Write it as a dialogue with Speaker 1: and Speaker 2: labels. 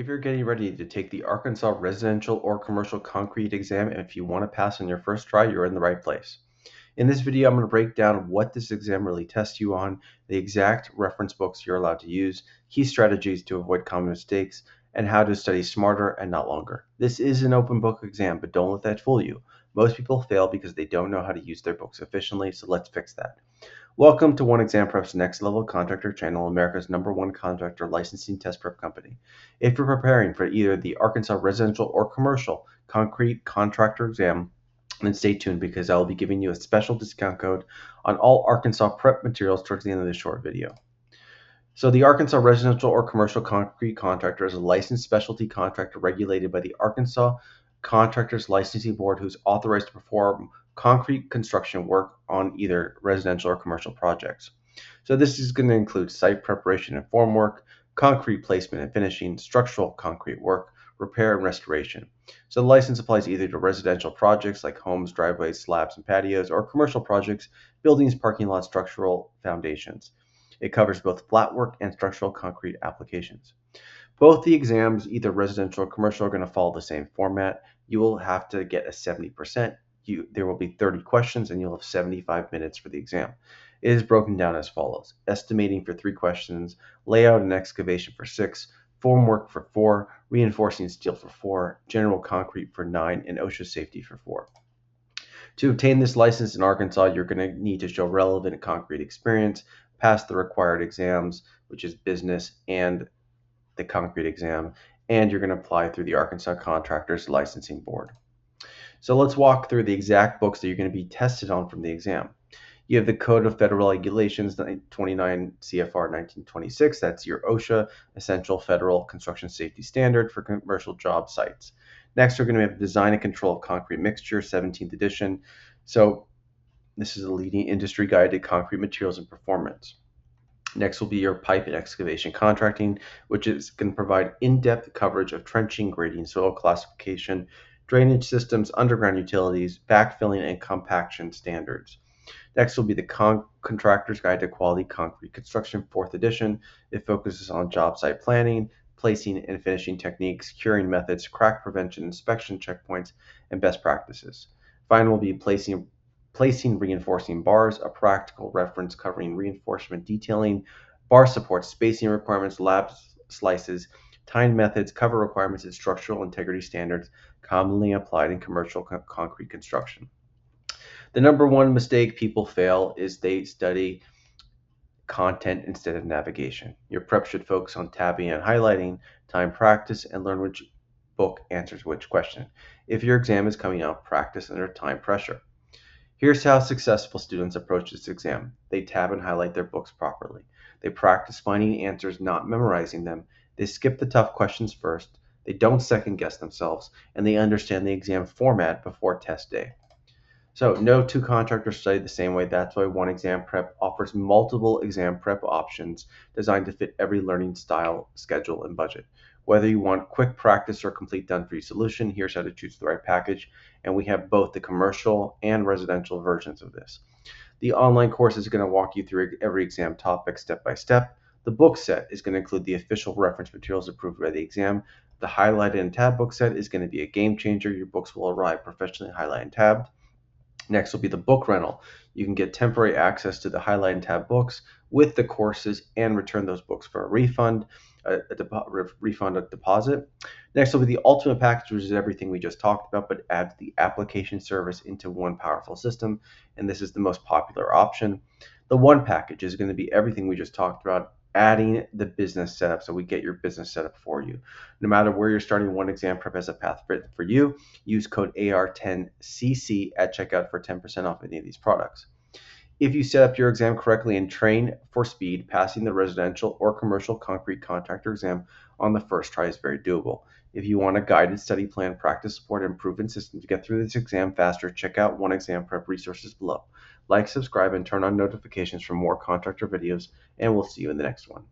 Speaker 1: If you're getting ready to take the Arkansas Residential or Commercial Concrete Exam, and if you want to pass on your first try, you're in the right place. In this video, I'm going to break down what this exam really tests you on, the exact reference books you're allowed to use, key strategies to avoid common mistakes, and how to study smarter and not longer. This is an open book exam, but don't let that fool you. Most people fail because they don't know how to use their books efficiently, so let's fix that. Welcome to One Exam Prep's Next Level Contractor channel, America's #1 contractor licensing test prep company. If you're preparing for either the Arkansas Residential or Commercial Concrete Contractor Exam, then stay tuned because I will be giving you a special discount code on all Arkansas prep materials towards the end of this short video. So the Arkansas Residential or Commercial Concrete Contractor is a licensed specialty contractor regulated by the Arkansas Contractors Licensing Board, who's authorized to perform concrete construction work on either residential or commercial projects. So this is going to include site preparation and formwork, concrete placement and finishing, structural concrete work, repair and restoration. So the license applies either to residential projects like homes, driveways, slabs, and patios, or commercial projects, buildings, parking lots, structural foundations. It covers both flat work and structural concrete applications. Both the exams, either residential or commercial, are going to follow the same format. You will have to get a 70%. There will be 30 questions and you'll have 75 minutes for the exam. It is broken down as follows: estimating for 3 questions, layout and excavation for 6, formwork for 4, reinforcing steel for 4, general concrete for 9, and OSHA safety for 4. To obtain this license in Arkansas, you're going to need to show relevant concrete experience, pass the required exams, which is business and the concrete exam, and you're going to apply through the Arkansas Contractors Licensing Board. So let's walk through the exact books that you're going to be tested on from the exam. You have the Code of Federal Regulations 29 CFR 1926. That's your OSHA, Essential Federal Construction Safety Standard for commercial job sites. Next, we're going to have Design and Control of Concrete Mixture, 17th edition. So this is a leading industry guide to concrete materials and performance. Next will be your Pipe and Excavation Contracting, which is going to provide in-depth coverage of trenching, grading, soil classification, drainage systems, underground utilities, backfilling, and compaction standards. Next will be the Contractor's Guide to Quality Concrete Construction, 4th edition. It focuses on job site planning, placing and finishing techniques, curing methods, crack prevention, inspection checkpoints, and best practices. Finally will be placing reinforcing bars, a practical reference covering reinforcement detailing, bar support, spacing requirements, lab slices, time methods, cover requirements, and structural integrity standards commonly applied in commercial concrete construction. The #1 mistake people fail is they study content instead of navigation. Your prep should focus on tabbing and highlighting, time practice, and learn which book answers which question. If your exam is coming out, practice under time pressure. Here's how successful students approach this exam. They tab and highlight their books properly. They practice finding answers, not memorizing them. They skip the tough questions first. They don't second guess themselves, and they understand the exam format before test day. So no two contractors study the same way. That's why One Exam Prep offers multiple exam prep options designed to fit every learning style, schedule, and budget. Whether you want quick practice or complete done-for-you solution, here's how to choose the right package. And we have both the commercial and residential versions of this. The online course is going to walk you through every exam topic step by step. The book set is going to include the official reference materials approved by the exam. The highlighted and tab book set is going to be a game changer. Your books will arrive professionally highlighted and tabbed. Next will be the book rental. You can get temporary access to the highlight and tab books with the courses and return those books for a refund, a deposit. Next will be the ultimate package, which is everything we just talked about, but adds the application service into one powerful system. And this is the most popular option. The one package is going to be everything we just talked about, adding the business setup, so we get your business setup for you. No matter where you're starting, One Exam Prep has a path fit for you. Use code AR10CC at checkout for 10% off any of these products. If you set up your exam correctly and train for speed, passing the residential or commercial concrete contractor exam on the first try is very doable. If you want a guided study plan, practice support, and proven system to get through this exam faster, check out One Exam Prep resources below. Like, subscribe, and turn on notifications for more contractor videos, and we'll see you in the next one.